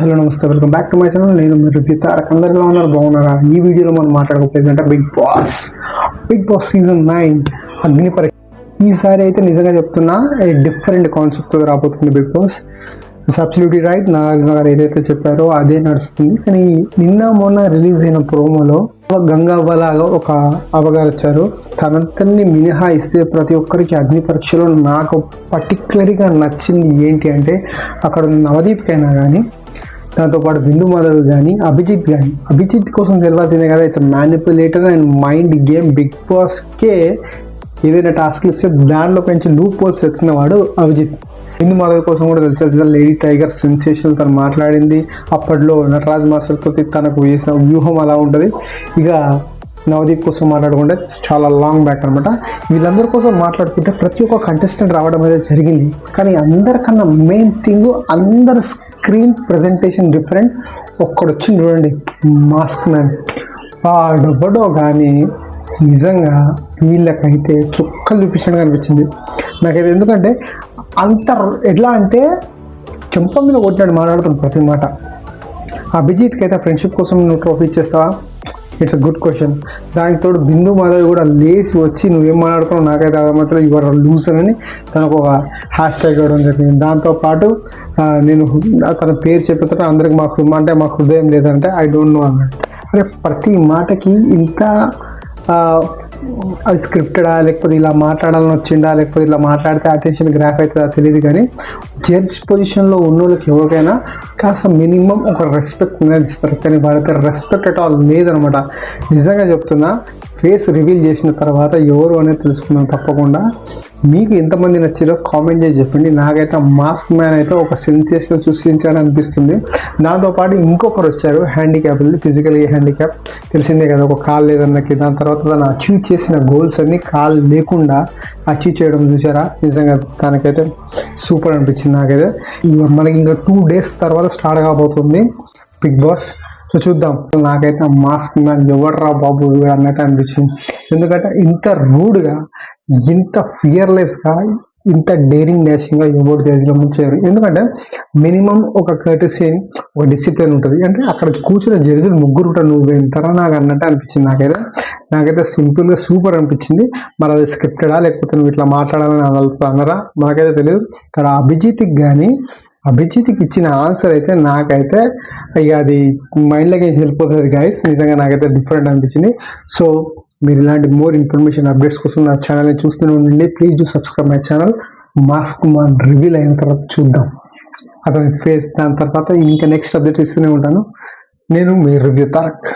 Hello నమస్తే, welcome back to my channel. నేను మీరు తారక్. అందరిలో ఉన్నారు, బాగున్నారా? ఈ వీడియోలో మనం మాట్లాడుకోలేదు అంటే బిగ్ బాస్ సీజన్ 9 అగ్ని పరీక్ష. ఈసారి అయితే నిజంగా చెప్తున్నా, డిఫరెంట్ కాన్సెప్ట్తో రాబోతుంది Bigg Boss. It's absolutely right. Nagarjuna గారు ఏదైతే చెప్పారో అదే నడుస్తుంది. కానీ నిన్న మొన్న రిలీజ్ అయిన ప్రోమోలో గంగవ్వలాగా ఒక అవగారు వచ్చారు. తనంతని మినహాయిస్తే ప్రతి ఒక్కరికి అగ్ని పరీక్షలో నాకు పర్టికులర్గా నచ్చింది ఏంటి అంటే, అక్కడ నవదీప్ కైనా కానీ, దాంతోపాటు బిందు మాధవ్ కానీ, అభిజిత్ కోసం తెలియాల్సిందే కదా. It's manipulator and mind game. Big బాస్కే ఏదైనా టాస్క్ ఇస్తే దాంట్లో పెంచి లూప్ హోల్స్ ఎత్తుకున్నవాడు అభిజిత్. బిందు మాధవ్ కోసం కూడా తెలిసాల్సిందే. లేడీ టైగర్ సెన్సేషన్ తను మాట్లాడింది. అప్పట్లో నటరాజ్ మాస్టర్తో తనకు వేసిన వ్యూహం అలా ఉంటుంది. ఇక నవదీప్ కోసం మాట్లాడుకుంటే చాలా లాంగ్ బ్యాక్ అనమాట. వీళ్ళందరి కోసం మాట్లాడుకుంటే ప్రతి ఒక్క కంటెస్టెంట్ రావడం అనేది జరిగింది. కానీ అందరికన్నా మెయిన్ థింగ్, అందరు స్క్రీన్ ప్రజెంటేషన్ డిఫరెంట్. ఒక్కడొచ్చింది చూడండి, మాస్క్ మ్యాన్. వాడెవ్వడో కానీ నిజంగా వీళ్ళకైతే చుక్కలు చూపించడానికి అనిపించింది నాకైతే. ఎందుకంటే అంత ఎట్లా అంటే చెంప మీద కొట్టినాడు మాట్లాడుతున్నాడు ప్రతి మాట. అభిజిత్కి అయితే ఫ్రెండ్షిప్ కోసం నువ్వు ట్రోఫీ ఇచ్చేస్తావా? It's a good question. దానికి తోడు బిందు మాధవ్ కూడా లేచి వచ్చి నువ్వేం మాట్లాడుతున్నావు నాకైతే అర్థమవుతుంది, యువర్ లూజర్ అని తనకు ఒక హ్యాష్ ట్యాగ్ ఇవ్వడం జరిగింది. దాంతోపాటు నేను తన పేరు చెప్పేటప్పుడు అందరికి మా హృదయం లేదంటే ఐ డోంట్ నో అన్నాడు. అరే ప్రతి మాటకి ఇంత అది స్క్రిప్టెడా, లేకపోతే ఇలా మాట్లాడాలని వచ్చిందా, లేకపోతే ఇలా మాట్లాడితే అటెన్షన్ గ్రాఫ్ అవుతుందా తెలియదు. కానీ జడ్జ్ పొజిషన్లో ఉన్న వాళ్ళకి ఎవరికైనా కాస్త మినిమం ఒక రెస్పెక్ట్ అనేది ఇస్తారు. కానీ వాళ్ళకి రెస్పెక్ట్ అట్ ఆల్ లేదనమాట. నిజంగా చెప్తున్నా, ఫేస్ రివీల్ చేసిన తర్వాత ఎవరు అనేది తెలుసుకున్నాం. తప్పకుండా మీకు ఎంతమంది నచ్చారో కామెంట్ చేసి చెప్పండి. నాకైతే మాస్క్ మ్యాన్ అయితే ఒక సెన్సేషన్ సృష్టించాడని అనిపిస్తుంది. దాంతోపాటు ఇంకొకరు వచ్చారు, హ్యాండిక్యాప్, ఫిజికల్గా హ్యాండిక్యాప్ తెలిసిందే కదా, ఒక కాల్ లేదన్నకి. దాని తర్వాత తను అచీవ్ చేసిన గోల్స్ అన్ని కాల్ లేకుండా అచీవ్ చేయడం చూసారా, నిజంగా తనకైతే సూపర్ అనిపించింది నాకైతే. మనకి ఇంకా 2 days తర్వాత స్టార్ట్ కాబోతుంది బిగ్ బాస్. సో చూద్దాం. నాకైతే మాస్క్ మ్యాన్ ఎవర్రా బాబు అన్నట్టు అనిపించింది. ఎందుకంటే ఇంత రూడ్గా, ఇంత ఫియర్లెస్గా, ఇంత డేరింగ్ డాషింగ్గా ఎవరు జడ్జిలో ముంచారు. ఎందుకంటే మినిమం ఒక కర్టసీ, ఒక డిసిప్లిన్ ఉంటుంది. అంటే అక్కడ కూర్చున్న జడ్జిలు ముగ్గురు ఉంటారు, నువ్వు ఎంతరా నాకు అన్నట్టు అనిపించింది నాకైతే సింపుల్గా సూపర్ అనిపించింది. మరి అది స్క్రిప్టెడా, లేకపోతే నువ్వు ఇట్లా మాట్లాడాలని అన్నారా మనకైతే తెలియదు. ఇక్కడ అభిజిత్కి ఇచ్చిన ఆన్సర్ అయితే నాకైతే ఇక అది మైండ్లోకి వెళ్ళిపోతుంది గైస్. నిజంగా నాకైతే డిఫరెంట్ అనిపించింది. సో మీరు ఇలాంటి మోర్ ఇన్ఫర్మేషన్ అప్డేట్స్ కోసం నా ఛానల్ని చూస్తూనే ఉండండి. Please do subscribe my channel. Mask man reveal అయిన తర్వాత చూద్దాం అతని ఫేస్. దాని తర్వాత ఇంకా నెక్స్ట్ అప్డేట్స్ ఇస్తూనే ఉంటాను. నేను మీ రివ్యూ తారక్.